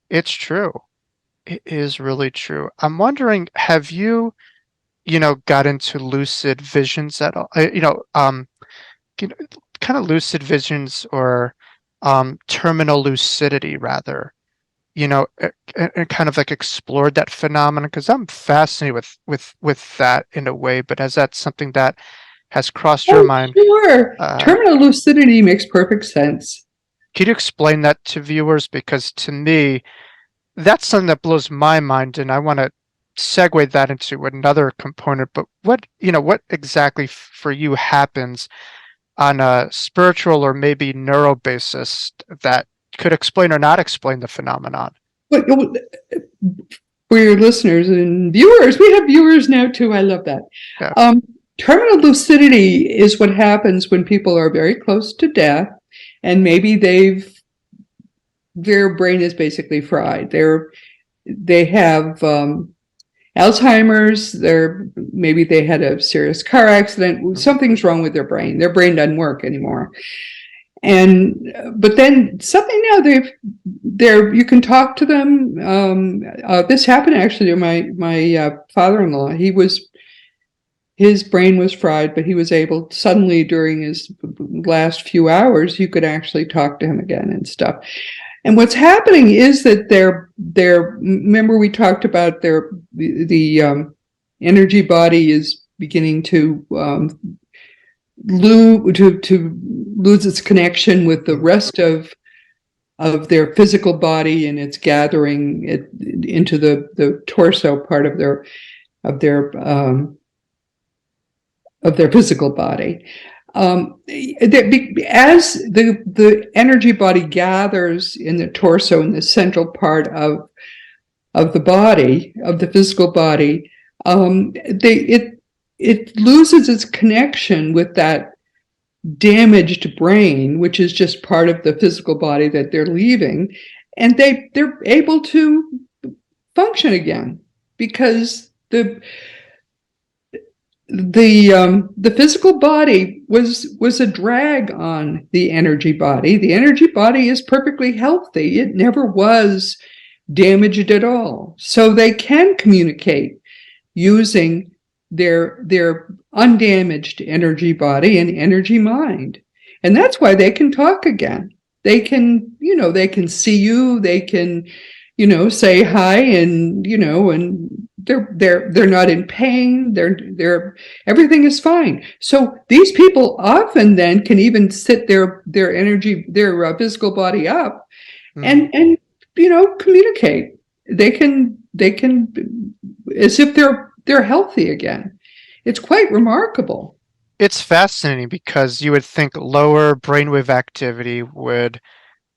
It's true. It is really true. I'm wondering, have you, got into lucid visions at all? Kind of lucid visions, or terminal lucidity, rather, and kind of like explored that phenomenon, because I'm fascinated with that in a way. But is that something that has crossed your mind? Sure. Terminal lucidity makes perfect sense. Could you explain that to viewers? Because to me, that's something that blows my mind, and I want to segue that into another component. But what exactly for you happens on a spiritual or maybe neuro basis that could explain or not explain the phenomenon? For your listeners and viewers, we have viewers now too. I love that. Yeah. Terminal lucidity is what happens when people are very close to death, and maybe their brain is basically fried. They have Alzheimer's, maybe they had a serious car accident, something's wrong with their brain. Their brain doesn't work anymore. But then something now you can talk to them. This happened actually to my father-in-law. His brain was fried, but he was able, suddenly during his last few hours, you could actually talk to him again and stuff. And what's happening is that remember we talked about the energy body is beginning to lose its connection with the rest of their physical body, and it's gathering it into the torso part of their physical body. As the energy body gathers in the torso, in the central part of the body, of the physical body, it loses its connection with that damaged brain, which is just part of the physical body that they're leaving, and they're able to function again, because the physical body was a drag on the energy body. The energy body is perfectly healthy. It never was damaged at all. So they can communicate using their undamaged energy body and energy mind. And that's why they can talk again. They can see you, they can, say hi, and, and they're not in pain. They're everything is fine. So these people often then can even sit their energy, their physical body up, and communicate. They can as if they're healthy again. It's quite remarkable. It's fascinating because you would think lower brainwave activity would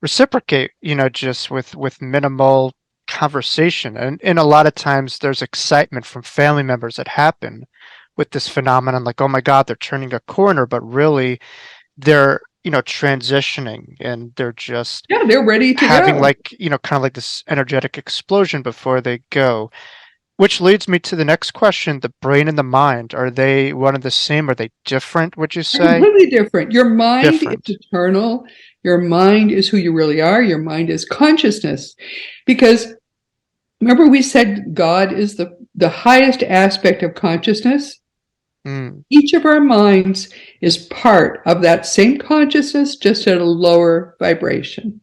reciprocate, just with minimal conversation. And a lot of times there's excitement from family members that happen with this phenomenon, like, oh my God, they're turning a corner, but really they're, transitioning and they're just Yeah, they're ready to having go. like, kind of like this energetic explosion before they go. Which leads me to the next question, the brain and the mind. Are they one and the same? Are they different, would you say? Completely different. Your mind is Different. eternal. Your mind is who you really are. Your mind is consciousness. Because remember we said God is the highest aspect of consciousness? Mm. Each of our minds is part of that same consciousness, just at a lower vibration.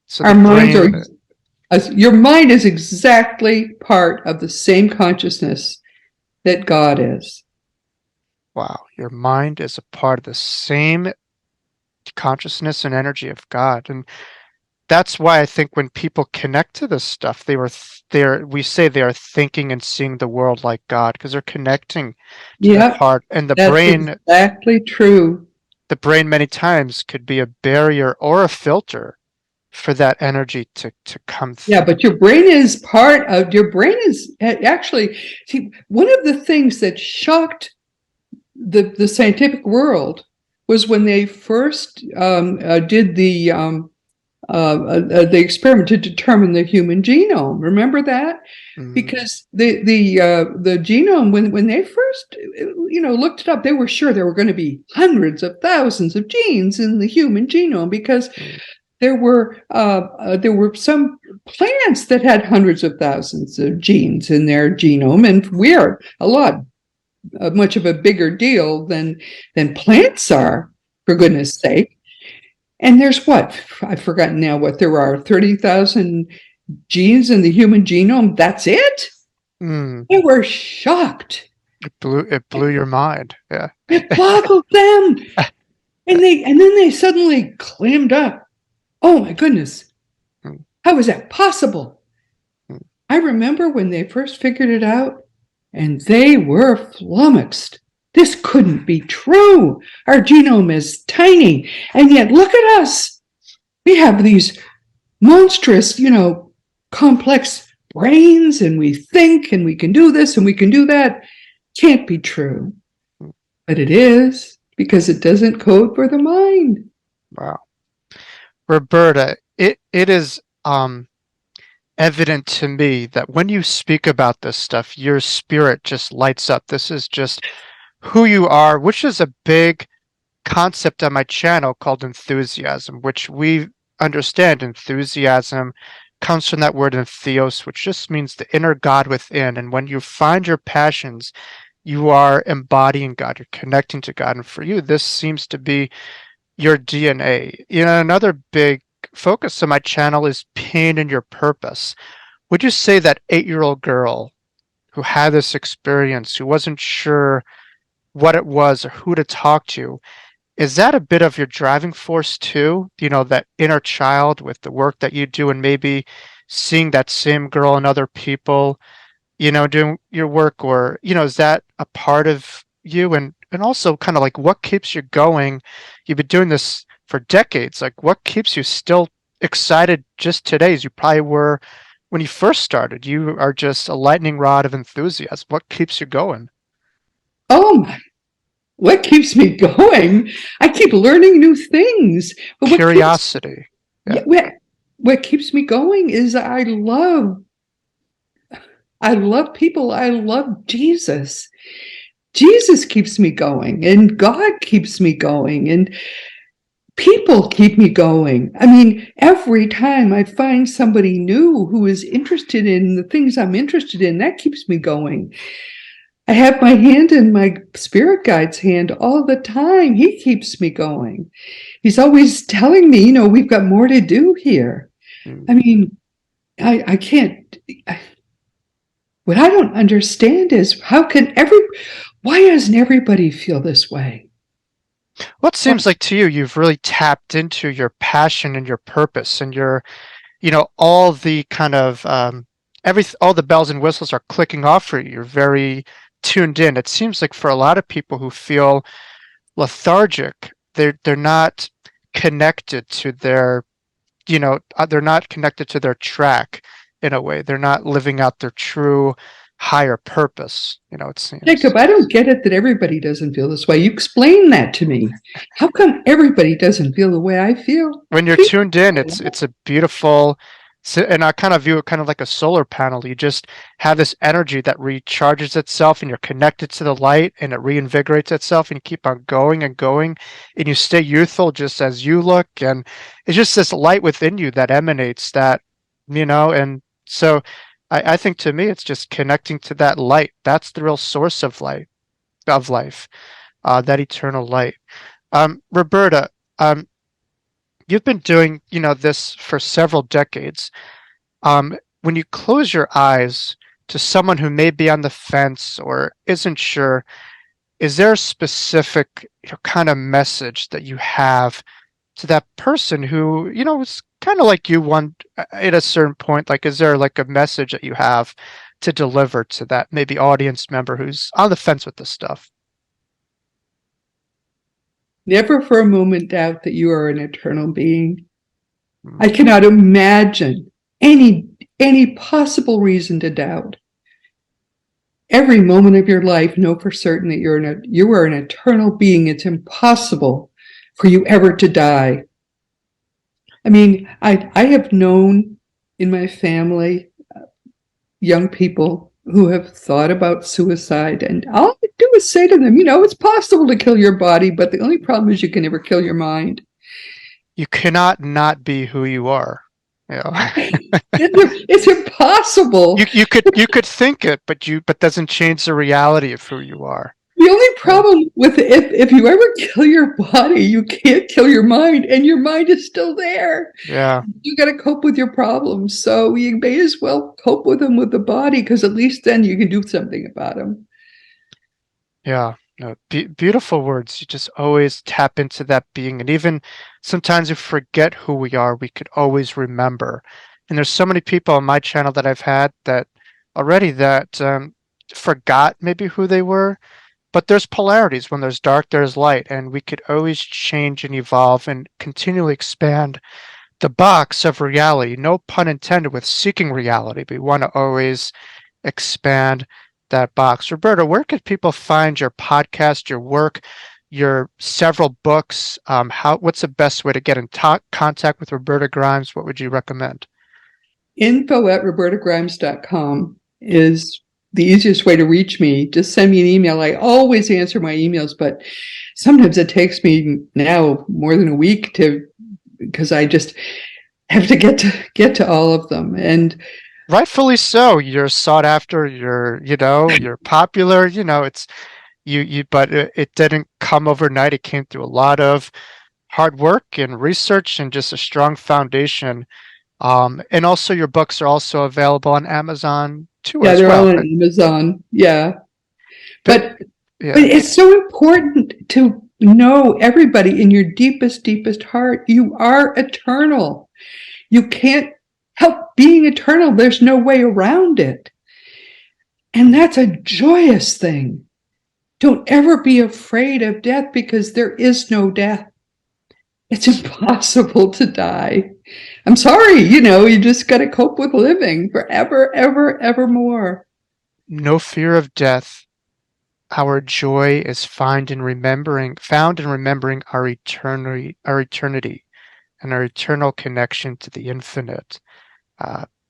So Our the minds are, brain, your mind is exactly part of the same consciousness that God is. wow, your mind is a part of the same consciousness and energy of God. And that's why I think when people connect to this stuff, we say they are thinking and seeing the world like God because they're connecting to that Yep, part. And that's exactly true. the brain many times could be a barrier or a filter for that energy to come Yeah, through. but your brain is part of your brain is actually, see, one of the things that shocked the scientific world was when they first did the experiment to determine the human genome. Remember that? Mm, Because the genome, when they first looked it up, they were sure there were going to be hundreds of thousands of genes in the human genome because mm, there were some plants that had hundreds of thousands of genes in their genome, and we're a lot much of a bigger deal than plants are, for goodness sake. And there's what? I've forgotten now what there are, 30,000 genes in the human genome. That's it? mm. They were shocked. It blew your mind. Yeah. It boggled them. And then they suddenly clammed up. Oh my goodness. Mm, How is that possible? mm, I remember when they first figured it out, and they were flummoxed. This couldn't be true. Our genome is tiny, and yet look at us. We have these monstrous, complex brains, and we think, and we can do this, and we can do that. Can't be true. mm. But it is, because it doesn't code for the mind. Wow. Roberta, it is evident to me that when you speak about this stuff, your spirit just lights up. This is just who you are, which is a big concept on my channel called enthusiasm, which we understand enthusiasm comes from that word entheos, which just means the inner God within. And when you find your passions, you are embodying God, you're connecting to God. And for you, this seems to be your DNA. Another big focus of my channel is pain and your purpose. Would you say that 8-year-old girl who had this experience, who wasn't sure what it was or who to talk to, is that a bit of your driving force too? That inner child with the work that you do and maybe seeing that same girl and other people, doing your work, or, is that a part of you? And also kind of like what keeps you going? You've been doing this for decades. Like what keeps you still excited just today as you probably were when you first started? You are just a lightning rod of enthusiasm. What keeps you going? Oh my, what keeps me going? I keep learning new things. But Curiosity. Yeah. yeah, what keeps me going is I love people. I love Jesus. Jesus keeps me going, and God keeps me going, and people keep me going. I mean, every time I find somebody new who is interested in the things I'm interested in, that keeps me going. I have my hand in my spirit guide's hand all the time. He keeps me going. He's always telling me, we've got more to do here. Mm. I mean, I can't. What I don't understand is why doesn't everybody feel this way? What seems like to you, you've really tapped into your passion and your purpose and your, all the kind of all the bells and whistles are clicking off for you. You're very tuned in. It seems like for a lot of people who feel lethargic, they're not connected to their, they're not connected to their track in a way. They're not living out their true higher purpose, it seems. Jacob, I don't get it that everybody doesn't feel this way. You explain that to me. How come everybody doesn't feel the way I feel? When you're tuned in, it's a beautiful, and I kind of view it kind of like a solar panel. You just have this energy that recharges itself, and you're connected to the light, and it reinvigorates itself, and you keep on going and going, and you stay youthful just as you look, and it's just this light within you that emanates that, and so I think to me it's just connecting to that light. That's the real source of light, of life, that eternal light. Roberta, you've been doing, this for several decades. When you close your eyes to someone who may be on the fence or isn't sure, is there a specific kind of message that you have to that person who, is kind of like you one at a certain point? Like, is there like a message that you have to deliver to that maybe audience member who's on the fence with this stuff? Never for a moment doubt that you are an eternal being. I cannot imagine any possible reason to doubt. Every moment of your life, know for certain that you are an eternal being. It's impossible for you ever to die. I mean, I have known in my family young people who have thought about suicide, and all I do is say to them, it's possible to kill your body, but the only problem is you can never kill your mind. You cannot not be who you are. It's impossible. You could think it, but doesn't change the reality of who you are. The only problem with if you ever kill your body, you can't kill your mind, and your mind is still there. Yeah. You got to cope with your problems. So you may as well cope with them with the body, because at least then you can do something about them. Yeah. No, beautiful words. You just always tap into that being. And even sometimes we forget who we are, we could always remember. And there's so many people on my channel that I've had that already that forgot maybe who they were. But there's polarities. When there's dark, there's light, and we could always change and evolve and continually expand the box of reality. No pun intended with seeking reality, but we want to always expand that box. Roberta, where could people find your podcast, your work, your several books? What's the best way to get in contact with Roberta Grimes? What would you recommend? info@robertagrimes.com is the easiest way to reach me. Just send me an email. I always answer my emails, but sometimes it takes me now more than a week because I just have to get to all of them. And rightfully so. You're sought after. You're popular. It's you. But it didn't come overnight. It came through a lot of hard work and research and just a strong foundation. And also, your books are also available on Amazon too. Yeah, as they're well. all on Amazon. Yeah, but it's so important to know, everybody, in your deepest heart, you are eternal. You can't help being eternal. There's no way around it. And that's a joyous thing. Don't ever be afraid of death, because there is no death. It's impossible to die. I'm sorry, you just got to cope with living forever, evermore. No fear of death. Our joy is found in remembering our eternity, and our eternal connection to the infinite.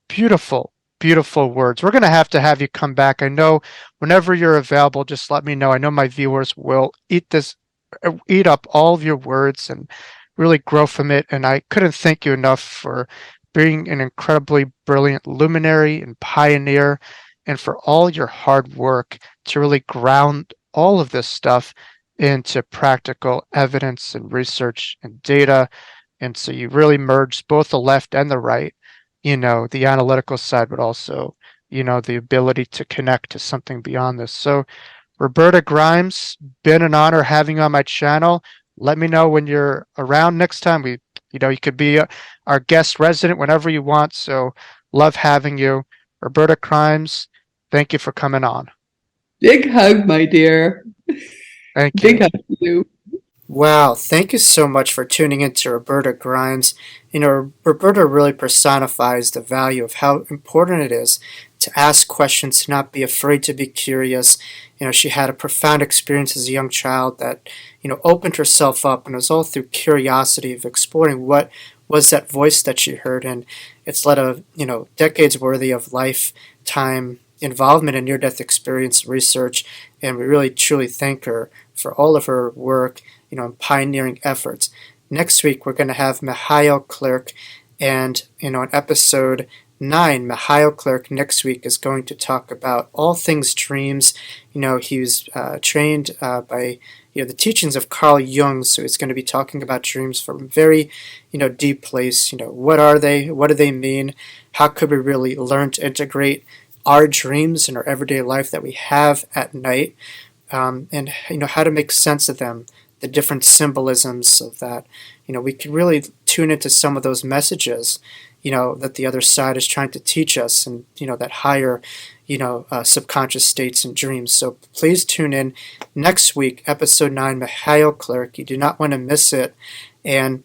Beautiful words. We're going to have you come back. I know whenever you're available, just let me know. I know my viewers will eat up all of your words and really grow from it. And I couldn't thank you enough for being an incredibly brilliant luminary and pioneer, and for all your hard work to really ground all of this stuff into practical evidence and research and data. And so you really merged both the left and the right, the analytical side, but also, the ability to connect to something beyond this. So Roberta Grimes, been an honor having you on my channel. Let me know when you're around next time. You could be our guest resident whenever you want. So love having you. Roberta Grimes, thank you for coming on. Big hug, my dear. Thank Big you. hug to you. Wow, thank you so much for tuning in to Roberta Grimes. Roberta really personifies the value of how important it is to ask questions, to not be afraid to be curious. She had a profound experience as a young child that, opened herself up, and it was all through curiosity of exploring what was that voice that she heard. And it's led a, decades worthy of lifetime involvement in near-death experience research, and we really truly thank her for all of her work, and pioneering efforts. Next week, we're going to have Mihail Clerk, and, in episode 9, Mihail Clerk next week is going to talk about all things dreams. He was trained by, the teachings of Carl Jung, so he's going to be talking about dreams from a very, deep place. What are they? What do they mean? How could we really learn to integrate our dreams in our everyday life that we have at night, and how to make sense of them, the different symbolisms of that. We can really tune into some of those messages, that the other side is trying to teach us, and that higher, subconscious states and dreams. So please tune in next week, episode 9, Mihail Clerk. You do not want to miss it. And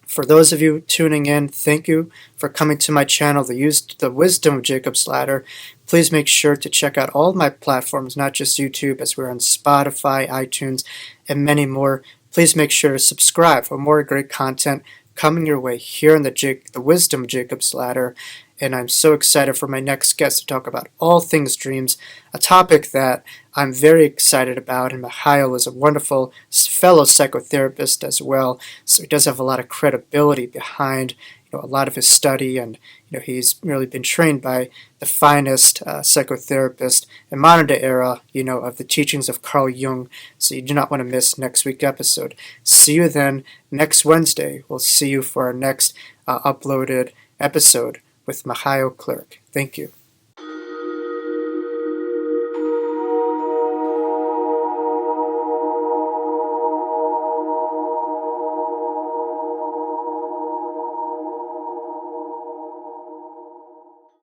for those of you tuning in, thank you for coming to my channel, the Wisdom of Jacob's Ladder. Please make sure to check out all my platforms, not just YouTube, as we're on Spotify, iTunes, and many more. Please make sure to subscribe for more great content coming your way here on the Wisdom of Jacob's Ladder. And I'm so excited for my next guest to talk about all things dreams, a topic that I'm very excited about. And Mihail is a wonderful fellow psychotherapist as well, so he does have a lot of credibility behind a lot of his study, and he's really been trained by the finest psychotherapist in modern day era, of the teachings of Carl Jung. So you do not want to miss next week's episode. See you then next Wednesday. We'll see you for our next uploaded episode with Mihail Clerk. Thank you.